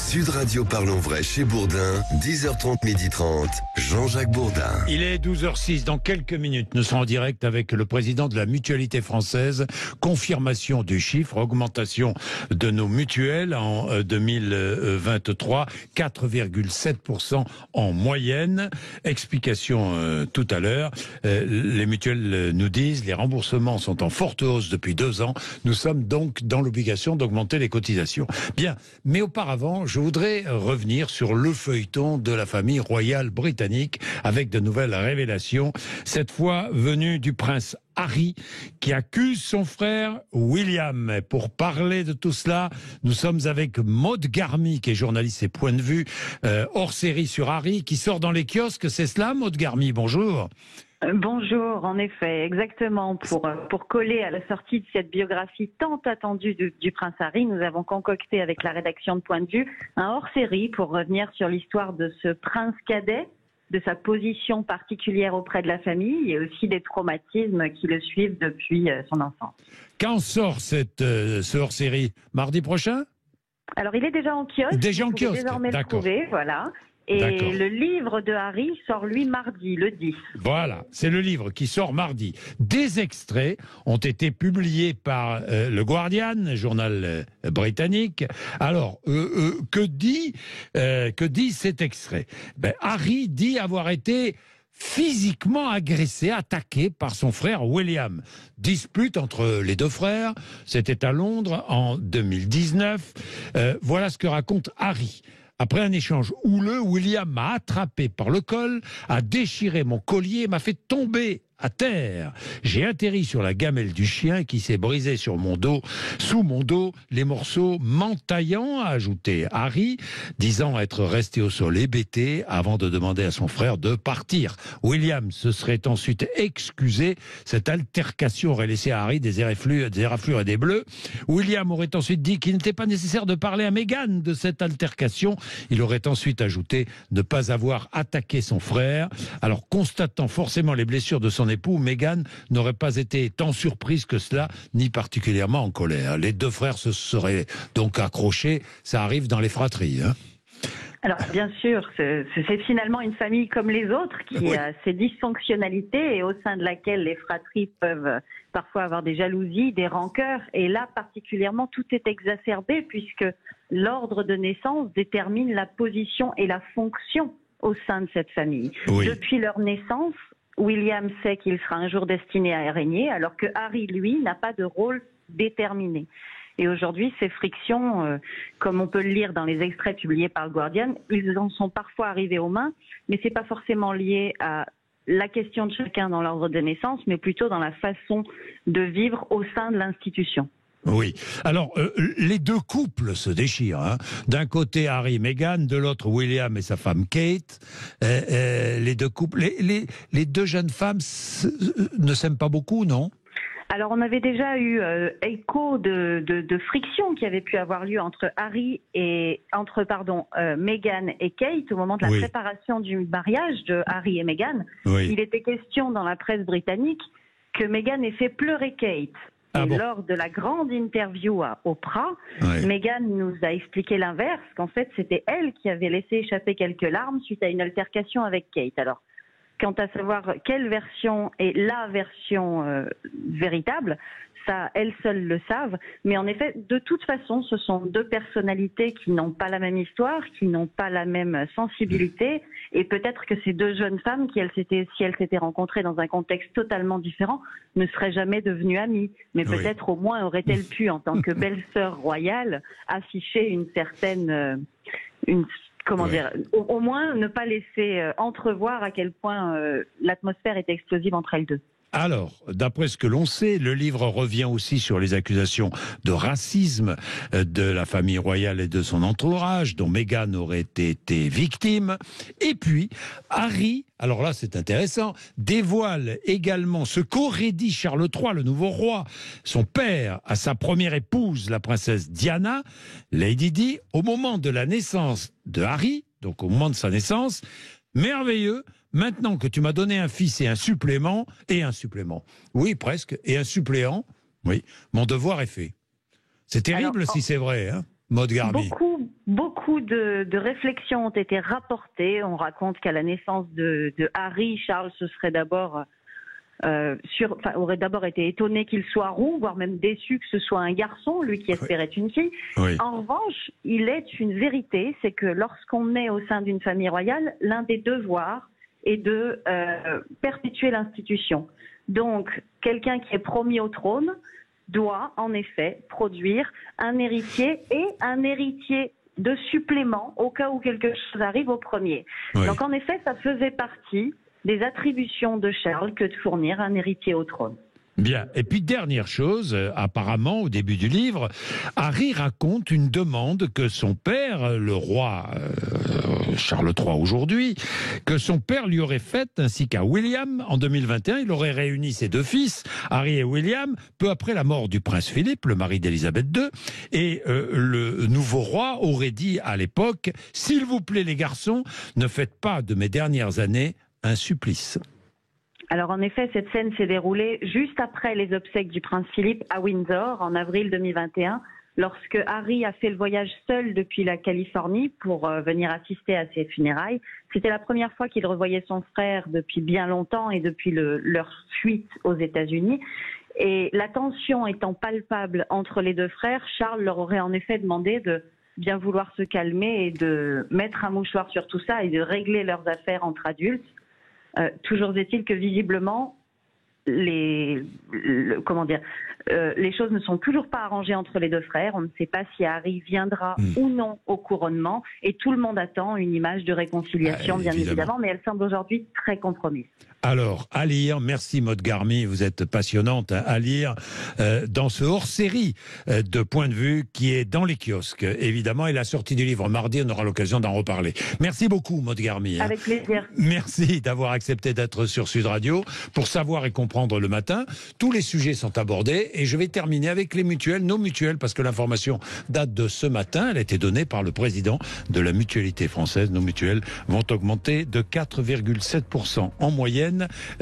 Sud Radio Parlons Vrai chez Bourdin, 10h30, 12h30, Jean-Jacques Bourdin. Il est 12h06, dans quelques minutes, nous serons en direct avec le président de la Mutualité française. Confirmation du chiffre, augmentation de nos mutuelles en 2023, 4,7% en moyenne. Explication tout à l'heure. Les mutuelles nous disent, les remboursements sont en forte hausse depuis 2 ans. Nous sommes donc dans l'obligation d'augmenter les cotisations. Bien, mais auparavant, je voudrais revenir sur le feuilleton de la famille royale britannique avec de nouvelles révélations, cette fois venues du prince Harry qui accuse son frère William. Pour parler de tout cela, nous sommes avec Maud Garmy qui est journaliste et point de vue hors série sur Harry qui sort dans les kiosques, c'est cela Maud Garmy, bonjour. Bonjour, en effet, exactement. Pour coller à la sortie de cette biographie tant attendue du prince Harry, nous avons concocté avec la rédaction de Point de Vue un hors-série pour revenir sur l'histoire de ce prince cadet, de sa position particulière auprès de la famille et aussi des traumatismes qui le suivent depuis son enfance. Quand sort ce hors-série? Mardi prochain? Alors, il est déjà en kiosque. Déjà en kiosque, désormais le trouver, voilà. Et le livre de Harry sort, lui, mardi, le 10. Voilà, c'est le livre qui sort mardi. Des extraits ont été publiés par le Guardian, journal britannique. Alors, que dit cet extrait? Harry dit avoir été physiquement agressé, attaqué par son frère William. Dispute entre les deux frères, c'était à Londres en 2019. Voilà ce que raconte Harry. Après un échange houleux, William m'a attrapé par le col, a déchiré mon collier et m'a fait tomber à terre. J'ai atterri sur la gamelle du chien qui s'est brisé sur mon dos, sous mon dos, les morceaux m'entaillant, a ajouté Harry, disant être resté au sol hébété avant de demander à son frère de partir. William se serait ensuite excusé. Cette altercation aurait laissé à Harry des éraflures et des bleus. William aurait ensuite dit qu'il n'était pas nécessaire de parler à Meghan de cette altercation. Il aurait ensuite ajouté ne pas avoir attaqué son frère. Alors, constatant forcément les blessures de son époux, Meghan n'aurait pas été tant surprise que cela, ni particulièrement en colère. Les deux frères se seraient donc accrochés. Ça arrive dans les fratries, hein. Alors, bien sûr, c'est finalement une famille comme les autres qui a ses dysfonctionnalités et au sein de laquelle les fratries peuvent parfois avoir des jalousies, des rancœurs. Et là, particulièrement, tout est exacerbé puisque l'ordre de naissance détermine la position et la fonction au sein de cette famille. Oui. Depuis leur naissance, William sait qu'il sera un jour destiné à régner, alors que Harry, lui, n'a pas de rôle déterminé. Et aujourd'hui, ces frictions, comme on peut le lire dans les extraits publiés par le Guardian, ils en sont parfois arrivés aux mains, mais c'est pas forcément lié à la question de chacun dans l'ordre de naissance, mais plutôt dans la façon de vivre au sein de l'institution. Oui. Alors, les deux couples se déchirent. Hein. D'un côté, Harry et Meghan, de l'autre, William et sa femme Kate. Les deux couples, les deux jeunes femmes ne s'aiment pas beaucoup, non ? Alors, on avait déjà eu écho de frictions qui avaient pu avoir lieu entre Meghan et Kate au moment de la préparation du mariage de Harry et Meghan. Oui. Il était question dans la presse britannique que Meghan ait fait pleurer Kate. Lors de la grande interview à Oprah, Meghan nous a expliqué l'inverse, qu'en fait c'était elle qui avait laissé échapper quelques larmes suite à une altercation avec Kate. Alors, quant à savoir quelle version est la version véritable, ça, elles seules le savent. Mais en effet, de toute façon, ce sont deux personnalités qui n'ont pas la même histoire, qui n'ont pas la même sensibilité. Et peut-être que ces deux jeunes femmes, si elles s'étaient rencontrées dans un contexte totalement différent, ne seraient jamais devenues amies. Mais peut-être au moins auraient-elles pu, en tant que belle-sœur royale, afficher une certaine... au moins ne pas laisser entrevoir à quel point l'atmosphère est explosive entre elles deux. Alors, d'après ce que l'on sait, le livre revient aussi sur les accusations de racisme de la famille royale et de son entourage, dont Meghan aurait été victime. Et puis, Harry, alors là c'est intéressant, dévoile également ce qu'aurait dit Charles III, le nouveau roi, son père, à sa première épouse, la princesse Diana, Lady Di, au moment de la naissance de Harry, donc au moment de sa naissance. Merveilleux, maintenant que tu m'as donné un fils et un supplément, oui presque, et un suppléant, oui, mon devoir est fait. C'est terrible si c'est vrai, hein. Maud Garmy. Beaucoup de réflexions ont été rapportées. On raconte qu'à la naissance de Harry, Charles aurait d'abord été étonné qu'il soit roux, voire même déçu que ce soit un garçon, lui qui espérait une fille. Oui. En revanche, il est une vérité, c'est que lorsqu'on est au sein d'une famille royale, l'un des devoirs est de perpétuer l'institution. Donc, quelqu'un qui est promis au trône doit en effet produire un héritier et un héritier de supplément au cas où quelque chose arrive au premier. Oui. Donc en effet, ça faisait partie des attributions de Charles que de fournir un héritier au trône. Bien. Et puis, dernière chose, apparemment, au début du livre, Harry raconte une demande que son père, le roi Charles III aujourd'hui, que son père lui aurait faite, ainsi qu'à William en 2021. Il aurait réuni ses deux fils, Harry et William, peu après la mort du prince Philippe, le mari d'Élisabeth II. Et le nouveau roi aurait dit à l'époque, « S'il vous plaît les garçons, ne faites pas de mes dernières années un supplice ». Alors en effet, cette scène s'est déroulée juste après les obsèques du prince Philippe à Windsor en avril 2021, lorsque Harry a fait le voyage seul depuis la Californie pour venir assister à ses funérailles. C'était la première fois qu'il revoyait son frère depuis bien longtemps et depuis leur fuite aux États-Unis. Et la tension étant palpable entre les deux frères, Charles leur aurait en effet demandé de bien vouloir se calmer et de mettre un mouchoir sur tout ça et de régler leurs affaires entre adultes. Toujours est-il que visiblement, les choses ne sont toujours pas arrangées entre les deux frères. On ne sait pas si Harry viendra ou non au couronnement. Et tout le monde attend une image de réconciliation, bien évidemment. Mais elle semble aujourd'hui très compromise. Alors, à lire, merci Maud Garmy, vous êtes passionnante, à lire dans ce hors-série de Point de vue qui est dans les kiosques, évidemment, et la sortie du livre mardi, on aura l'occasion d'en reparler. Merci beaucoup Maud Garmy. Avec plaisir. Merci d'avoir accepté d'être sur Sud Radio pour savoir et comprendre le matin. Tous les sujets sont abordés et je vais terminer avec les mutuelles, nos mutuelles, parce que l'information date de ce matin, elle a été donnée par le président de la mutualité française. Nos mutuelles vont augmenter de 4,7% en moyenne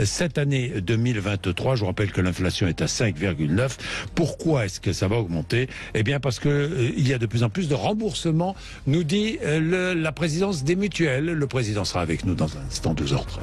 cette année 2023. Je vous rappelle que l'inflation est à 5,9. Pourquoi est-ce que ça va augmenter? Eh bien parce que il y a de plus en plus de remboursements, nous dit la présidence des mutuelles. Le président sera avec nous dans un instant, 12h13.